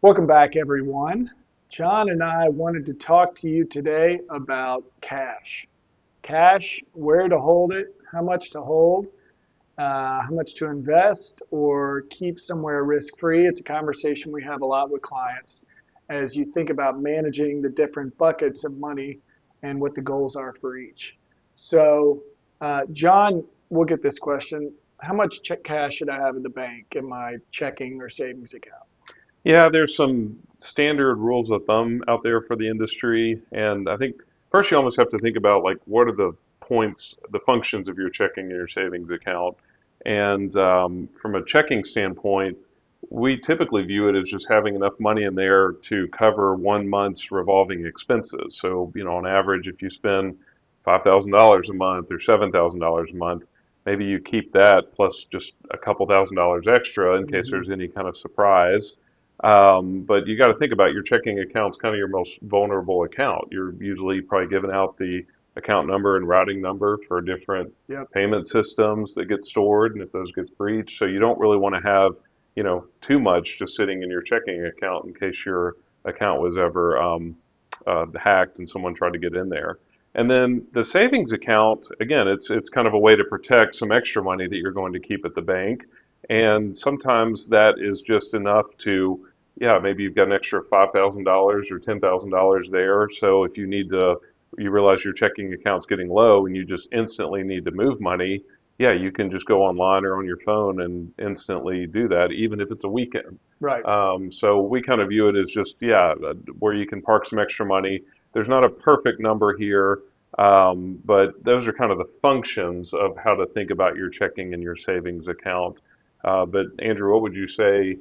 Welcome back, everyone. John and I wanted to talk to you today about cash. Cash, where to hold it, how much to hold, how much to invest, or keep somewhere risk free. It's a conversation we have a lot with clients as you think about managing the different buckets of money and what the goals are for each. So, John, we'll get this question. How much cash should I have in the bank in my checking or savings account? Yeah, there's some standard rules of thumb out there for the industry, and I think first you almost have to think about like what are the points, the functions of your checking and your savings account. And from a checking standpoint, we typically view it as just having enough money in there to cover 1 month's revolving expenses. So, on average, if you spend $5,000 a month or $7,000 a month, maybe you keep that plus just a couple $1,000s extra in case Mhm. there's any kind of surprise. But you got to think about your checking account's kind of your most vulnerable account. You're usually probably giving out the account number and routing number for different Yep. payment systems that get stored, and if those get breached, so you don't really want to have, too much just sitting in your checking account in case your account was ever hacked and someone tried to get in there. And then the savings account, again, it's kind of a way to protect some extra money that you're going to keep at the bank. And sometimes that is just enough to, yeah, maybe you've got an extra $5,000 or $10,000 there. So if you realize your checking account's getting low and you just instantly need to move money, yeah, you can just go online or on your phone and instantly do that, even if it's a weekend. Right. So we kind of view it as just, yeah, where you can park some extra money. There's not a perfect number here, but those are kind of the functions of how to think about your checking and your savings account. But Andrew, what would you say,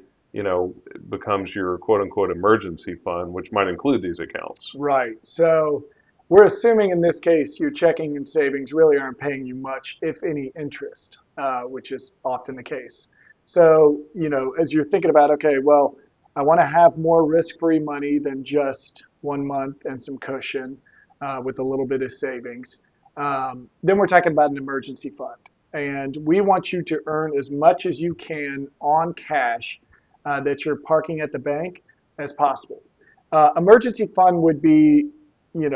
becomes your quote unquote emergency fund, which might include these accounts? Right. So we're assuming in this case your checking and savings really aren't paying you much, if any, interest, which is often the case. So, as you're thinking about, okay, well, I want to have more risk-free money than just 1 month and some cushion with a little bit of savings. Then we're talking about an emergency fund. And we want you to earn as much as you can on cash that you're parking at the bank as possible. Emergency fund would be,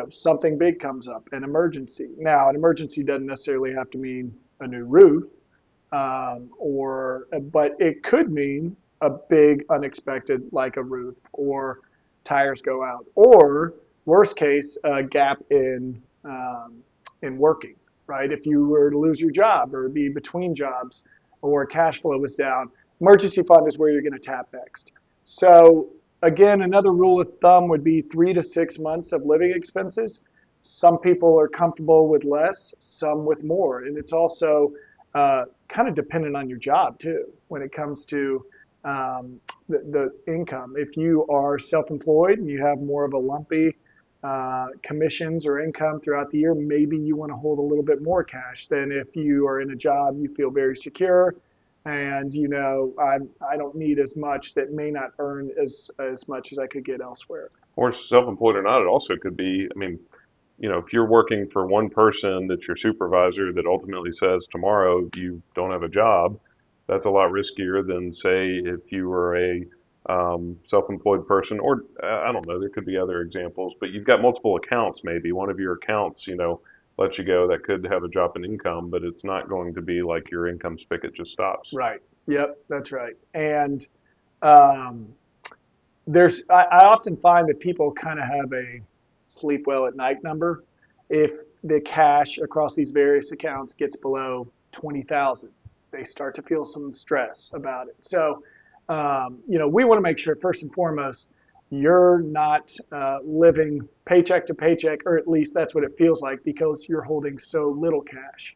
something big comes up, an emergency. Now, an emergency doesn't necessarily have to mean a new roof, but it could mean a big unexpected, like a roof or tires go out, or worst case, a gap in working. Right? If you were to lose your job or be between jobs, or cash flow was down, emergency fund is where you're going to tap next. So again, another rule of thumb would be 3 to 6 months of living expenses. Some people are comfortable with less, some with more. And it's also kind of dependent on your job too when it comes to the income. If you are self-employed and you have more of a lumpy commissions or income throughout the year, maybe you want to hold a little bit more cash than if you are in a job you feel very secure and I don't need as much, that may not earn as much as I could get elsewhere. Or self-employed or not, it also could be, I mean, if you're working for one person that's your supervisor that ultimately says tomorrow you don't have a job, that's a lot riskier than, say, if you were a self-employed person, or I don't know, there could be other examples, but you've got multiple accounts, maybe one of your accounts, lets you go that could have a drop in income, but it's not going to be like your income spigot just stops. Right. Yep, that's right. And um, I often find that people kind of have a sleep well at night number if the cash across these various accounts gets below 20,000. They start to feel some stress about it. So, we want to make sure first and foremost you're not living paycheck to paycheck, or at least that's what it feels like because you're holding so little cash.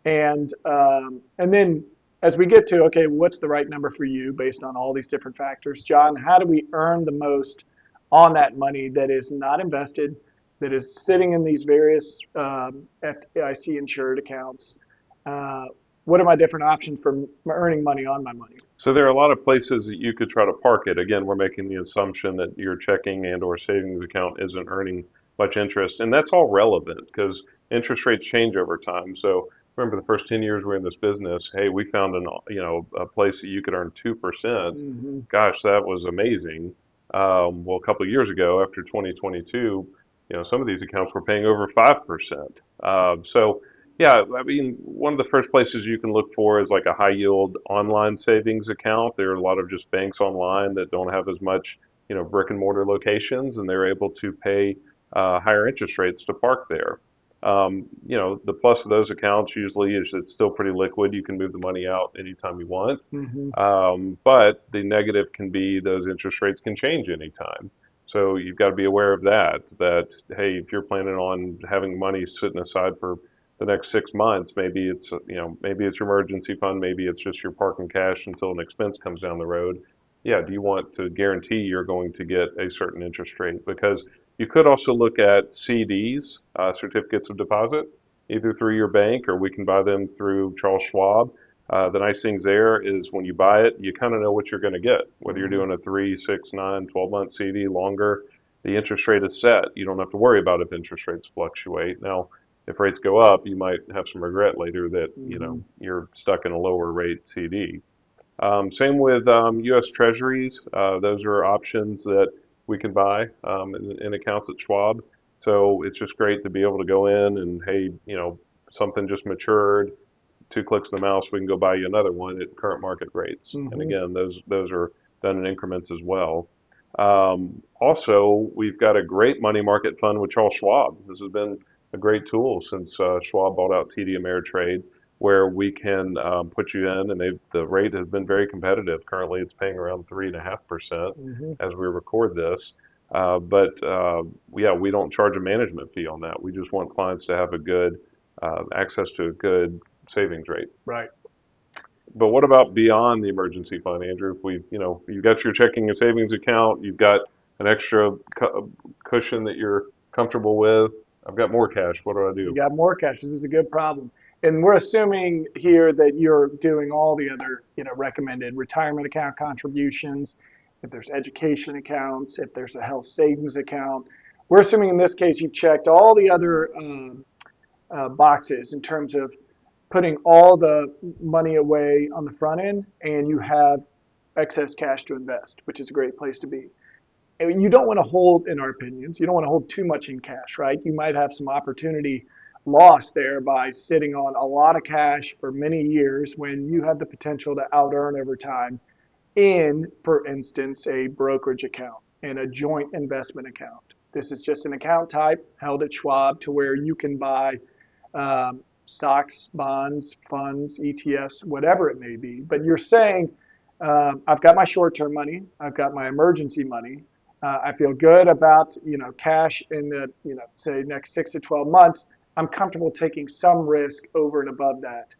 And then as we get to, okay, what's the right number for you based on all these different factors, John? How do we earn the most on that money that is not invested, that is sitting in these various FDIC insured accounts? Uh, what are my different options for earning money on my money? So there are a lot of places that you could try to park it. Again, we're making the assumption that your checking and or savings account isn't earning much interest, and that's all relevant because interest rates change over time. So remember the first 10 years we're in this business, hey, we found a place that you could earn 2%. Mm-hmm. Gosh, that was amazing. Well, a couple of years ago, after 2022, some of these accounts were paying over 5%. So, yeah, I mean, one of the first places you can look for is like a high yield online savings account. There are a lot of just banks online that don't have as much, brick and mortar locations, and they're able to pay higher interest rates to park there. The plus of those accounts usually is it's still pretty liquid. You can move the money out anytime you want. Hmm. But the negative can be those interest rates can change anytime. So you've got to be aware of that, hey, if you're planning on having money sitting aside for the next 6 months, maybe it's your emergency fund, maybe it's just your parking cash until an expense comes down the road. Yeah, do you want to guarantee you're going to get a certain interest rate? Because you could also look at CDs, certificates of deposit, either through your bank or we can buy them through Charles Schwab. The nice things there is when you buy it, you kind of know what you're going to get. Whether you're Hmm. doing a 3, 6, 9, 12-month CD longer, the interest rate is set. You don't have to worry about if interest rates fluctuate. Now, if rates go up, you might have some regret later that Hmm. you're stuck in a lower rate CD. Same with U.S. Treasuries. Those are options that we can buy in accounts at Schwab. So it's just great to be able to go in and, hey, something just matured, 2 clicks of the mouse, we can go buy you another one at current market rates. And Hmm. again, those are done in increments as well. Also, we've got a great money market fund with Charles Schwab. This has been a great tool since Schwab bought out TD Ameritrade, where we can put you in, and the rate has been very competitive. Currently, it's paying around 3.5% Hmm. as we record this. But yeah, we don't charge a management fee on that. We just want clients to have a good access to a good savings rate. Right. But what about beyond the emergency fund, Andrew? If you've got your checking and savings account, you've got an extra cushion that you're comfortable with. I've got more cash. What do I You do? got more cash. This is a good problem. And we're assuming here that you're doing all the other, recommended retirement account contributions, if there's education accounts, if there's a health savings account. We're assuming in this case you've checked all the other boxes in terms of putting all the money away on the front end and you have excess cash to invest, which is a great place to be. And you don't want to hold, in our opinions, you don't want to hold too much in cash, right? You might have some opportunity lost there by sitting on a lot of cash for many years when you have the potential to out earn over time in, for instance, a brokerage account and a joint investment account. This is just an account type held at Schwab to where you can buy stocks, bonds, funds, ETFs, whatever it may be. But you're saying, I've got my short-term money, I've got my emergency money. I feel good about cash in the say next 6 to 12 months. I'm comfortable taking some risk over and above that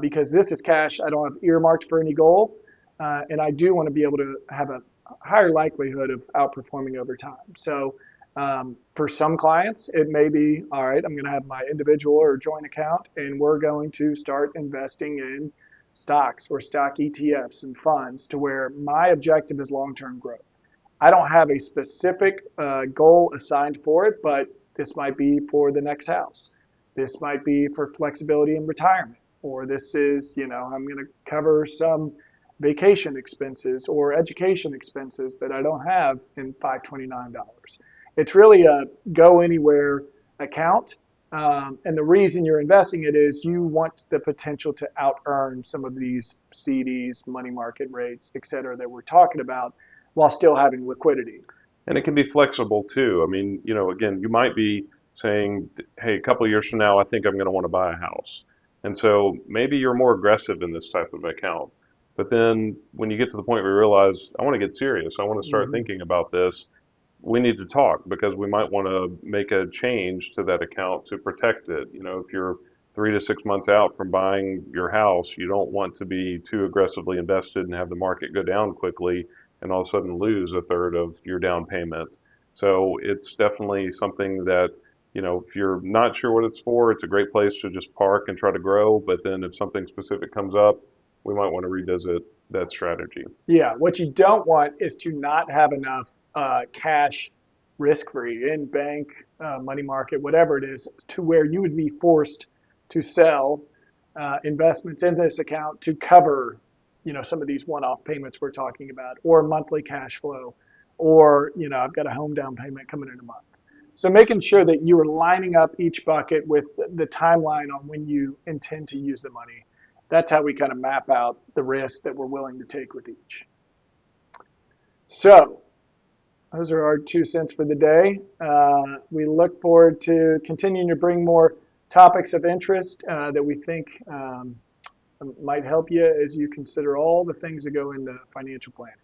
because this is cash I don't have earmarked for any goal, and I do want to be able to have a higher likelihood of outperforming over time. So for some clients, it may be, all right, I'm going to have my individual or joint account, and we're going to start investing in stocks or stock ETFs and funds to where my objective is long-term growth. I don't have a specific goal assigned for it, but this might be for the next house. This might be for flexibility in retirement, or this is, I'm going to cover some vacation expenses or education expenses that I don't have in $529. It's really a go anywhere account. And the reason you're investing it is you want the potential to out earn some of these CDs, money market rates, et cetera, that we're talking about while still having liquidity. And it can be flexible too. I mean, again, you might be saying, hey, a couple of years from now, I think I'm going to want to buy a house. And so maybe you're more aggressive in this type of account. But then when you get to the point where you realize, I want to get serious, I want to start Mm-hmm. thinking about this, we need to talk because we might want to make a change to that account to protect it. If you're 3 to 6 months out from buying your house, you don't want to be too aggressively invested and have the market go down quickly and all of a sudden lose a third of your down payment. So it's definitely something that, if you're not sure what it's for, it's a great place to just park and try to grow. But then if something specific comes up, we might want to revisit that strategy. Yeah, what you don't want is to not have enough cash risk free in bank, money market, whatever it is, to where you would be forced to sell investments in this account to cover, some of these one off payments we're talking about or monthly cash flow or I've got a home down payment coming in a month. So making sure that you are lining up each bucket with the timeline on when you intend to use the money. That's how we kind of map out the risk that we're willing to take with each. So those are our 2 cents for the day. We look forward to continuing to bring more topics of interest that we think might help you as you consider all the things that go into financial planning.